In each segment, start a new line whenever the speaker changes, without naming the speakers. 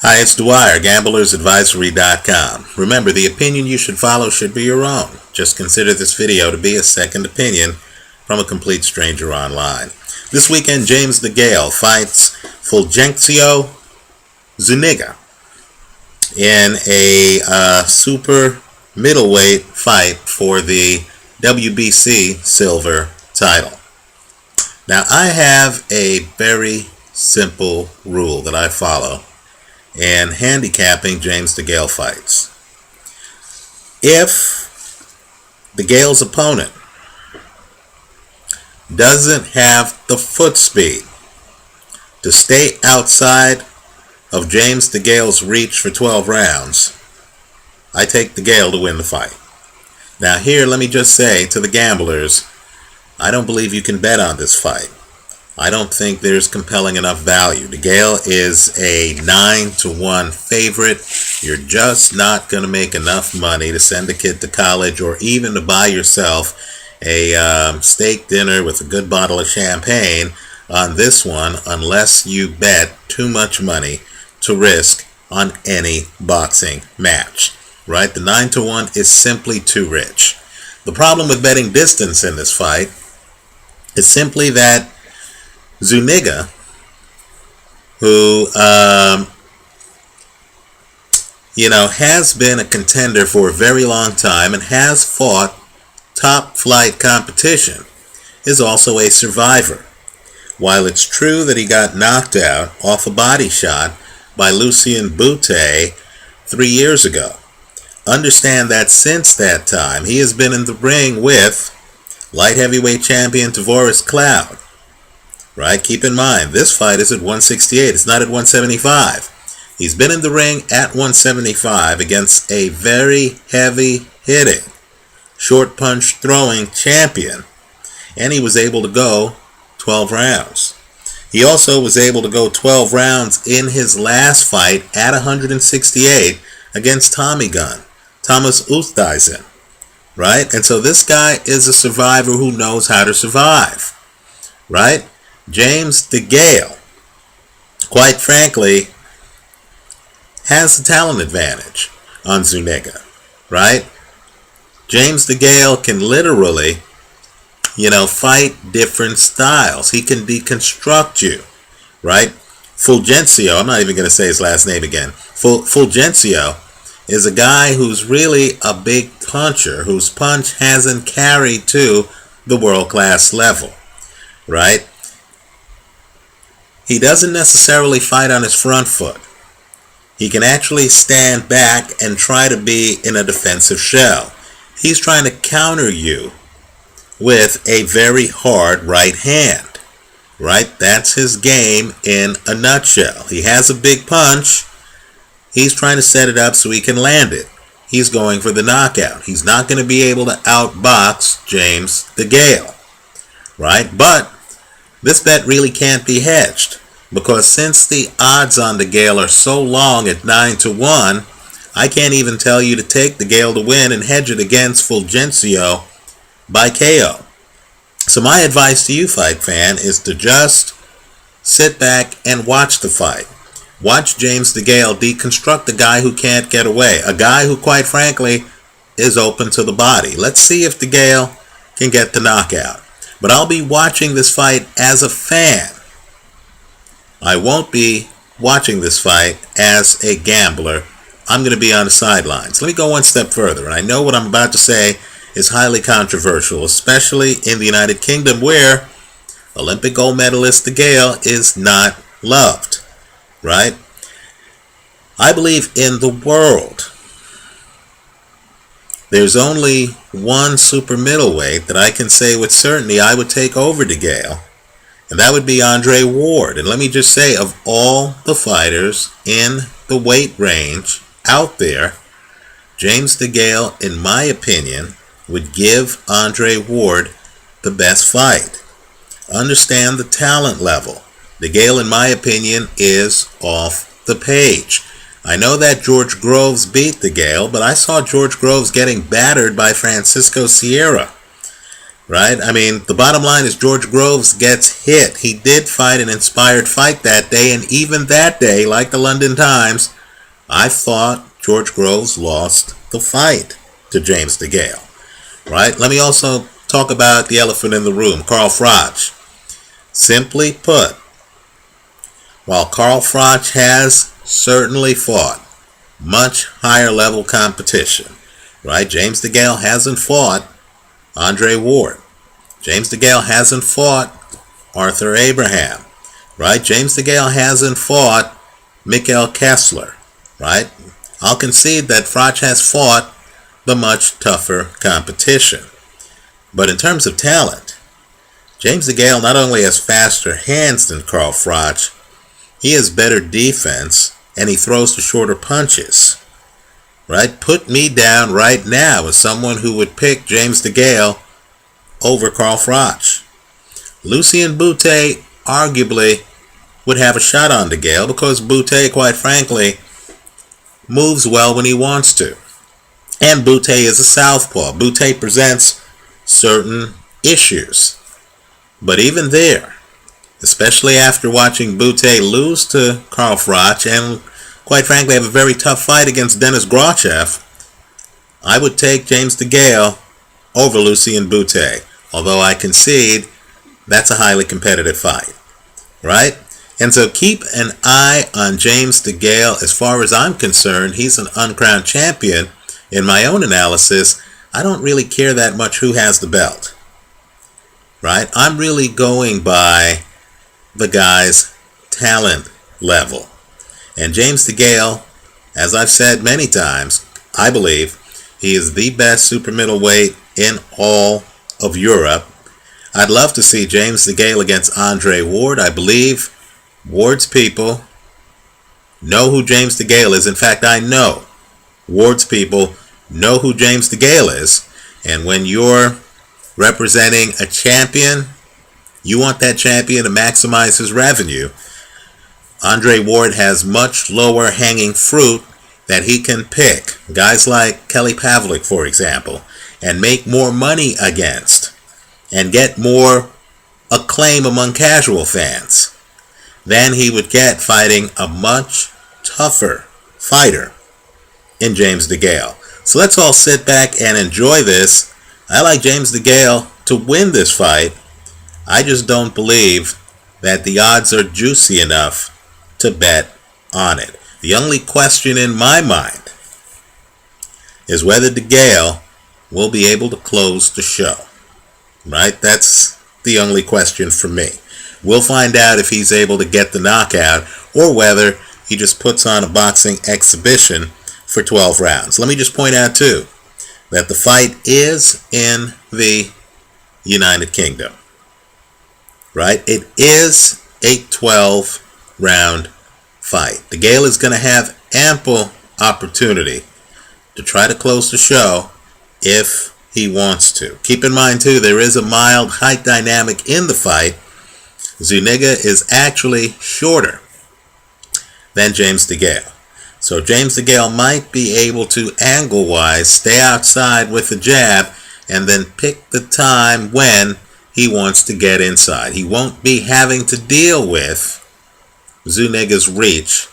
Hi, it's Dwyer, gamblersadvisory.com. Remember, the opinion you should follow should be your own. Just consider this video to be a second opinion from a complete stranger online. This weekend, James DeGale fights Fulgencio Zuniga in a super middleweight fight for the WBC silver title. Now, I have a very simple rule that I follow and handicapping James DeGale fights. If DeGale's opponent doesn't have the foot speed to stay outside of James DeGale's reach for 12 rounds, I take DeGale to win the fight. Now here, let me just say to the gamblers, I don't believe you can bet on this fight. I don't think there's compelling enough value. DeGale is a 9-1 favorite. You're just not going to make enough money to send a kid to college or even to buy yourself a steak dinner with a good bottle of champagne on this one unless you bet too much money to risk on any boxing match. Right? The 9-1 is simply too rich. The problem with betting distance in this fight is simply that Zuniga, who has been a contender for a very long time and has fought top flight competition, is also a survivor. While it's true that he got knocked out off a body shot by Lucien Boutte 3 years ago, understand that since that time he has been in the ring with light heavyweight champion Tavoris Cloud. Right? Keep in mind, this fight is at 168. It's not at 175. He's been in the ring at 175 against a very heavy-hitting, short punch throwing champion, and he was able to go 12 rounds. He also was able to go 12 rounds in his last fight at 168 against Tommy Gunn, Thomas Oosthuizen. Right? And so this guy is a survivor who knows how to survive. Right? James DeGale, quite frankly, has the talent advantage on Zuniga, right? James DeGale can literally, fight different styles. He can deconstruct you, right? Fulgencio, I'm not even going to say his last name again. Fulgencio is a guy who's really a big puncher, whose punch hasn't carried to the world-class level, right? He doesn't necessarily fight on his front foot. He can actually stand back and try to be in a defensive shell. He's trying to counter you with a very hard right hand. Right? That's his game in a nutshell. He has a big punch. He's trying to set it up so he can land it. He's going for the knockout. He's not going to be able to outbox James DeGale. Right? But this bet really can't be hedged, because since the odds on DeGale are so long at 9-1, I can't even tell you to take DeGale to win and hedge it against Fulgencio by KO. So my advice to you, fight fan, is to just sit back and watch the fight. Watch James DeGale deconstruct the guy who can't get away, a guy who, quite frankly, is open to the body. Let's see if DeGale can get the knockout. But I'll be watching this fight as a fan. I won't be watching this fight as a gambler. I'm going to be on the sidelines. Let me go one step further. And I know what I'm about to say is highly controversial, especially in the United Kingdom, where Olympic gold medalist DeGale is not loved. Right? I believe in the world, there's only one super middleweight that I can say with certainty I would take over DeGale, and that would be Andre Ward. And let me just say, of all the fighters in the weight range out there, James DeGale, in my opinion, would give Andre Ward the best fight. Understand the talent level. DeGale, in my opinion, is off the page. I know that George Groves beat DeGale, but I saw George Groves getting battered by Francisco Sierra. right? I mean, the bottom line is George Groves gets hit. He did fight an inspired fight that day, and even that day, like the London Times, I thought George Groves lost the fight to James DeGale, right? Let me also talk about the elephant in the room, Carl Froch. Simply put, while Carl Froch has certainly fought much higher level competition, right? James DeGale hasn't fought Andre Ward. James DeGale hasn't fought Arthur Abraham, right? James DeGale hasn't fought Mikkel Kessler, right? I'll concede that Froch has fought the much tougher competition. But in terms of talent, James DeGale not only has faster hands than Carl Froch, he has better defense, and he throws the shorter punches, right? Put me down right now as someone who would pick James DeGale over Carl Froch. Lucien Boutte arguably would have a shot on DeGale because Boutte, quite frankly, moves well when he wants to. And Boutte is a southpaw. Boutte presents certain issues. But even there, especially after watching Boutte lose to Carl Froch and, quite frankly, have a very tough fight against Denis Grachev, I would take James DeGale over Lucien Boutte, although I concede that's a highly competitive fight, right? And so keep an eye on James DeGale. As far as I'm concerned, he's an uncrowned champion. In my own analysis, I don't really care that much who has the belt, right? I'm really going by the guy's talent level. And James DeGale, as I've said many times, I believe he is the best super middleweight in all of Europe. I'd love to see James DeGale against Andre Ward. I believe Ward's people know who James DeGale is. In fact, I know Ward's people know who James DeGale is. And when you're representing a champion, you want that champion to maximize his revenue. Andre Ward has much lower hanging fruit that he can pick. Guys like Kelly Pavlik, for example, and make more money against and get more acclaim among casual fans than he would get fighting a much tougher fighter in James DeGale. So let's all sit back and enjoy this. I like James DeGale to win this fight. I just don't believe that the odds are juicy enough to bet on it. The only question in my mind is whether DeGale will be able to close the show. Right? That's the only question for me. We'll find out if he's able to get the knockout or whether he just puts on a boxing exhibition for 12 rounds. Let me just point out too that the fight is in the United Kingdom. Right? It is a 12-round fight. DeGale is going to have ample opportunity to try to close the show if he wants to. Keep in mind too, there is a mild height dynamic in the fight. Zuniga is actually shorter than James DeGale. So James DeGale might be able to, angle-wise, stay outside with the jab and then pick the time when he wants to get inside. He won't be having to deal with Zuniga's reach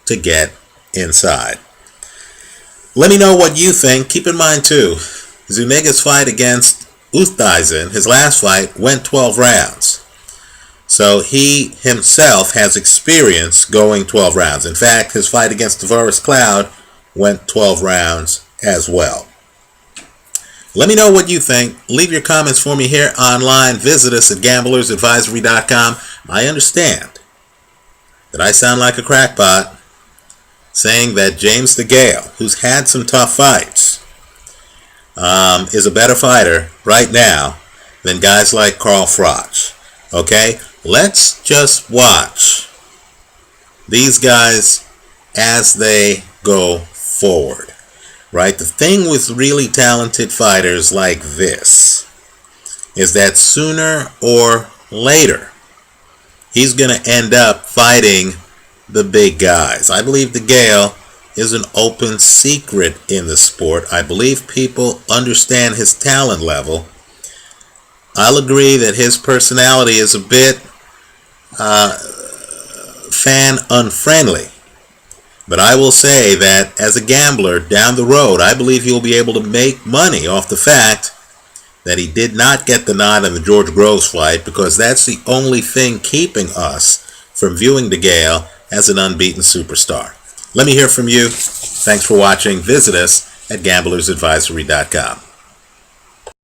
to get inside. Let me know what you think. Keep in mind too, Zuniga's fight against Oosthuizen, his last fight, went 12 rounds. So he himself has experience going 12 rounds. In fact, his fight against Tavares Cloud went 12 rounds as well. Let me know what you think. Leave your comments for me here online. Visit us at gamblersadvisory.com. I understand that I sound like a crackpot saying that James DeGale, who's had some tough fights, is a better fighter right now than guys like Carl Froch. Okay? Let's just watch these guys as they go forward. Right? The thing with really talented fighters like this is that sooner or later, he's going to end up fighting the big guys. I believe DeGale is an open secret in the sport. I believe people understand his talent level. I'll agree that his personality is a bit fan unfriendly. But I will say that as a gambler down the road, I believe he'll be able to make money off the fact that he did not get the nod on the George Groves fight, because that's the only thing keeping us from viewing DeGale as an unbeaten superstar. Let me hear from you. Thanks for watching. Visit us at gamblersadvisory.com.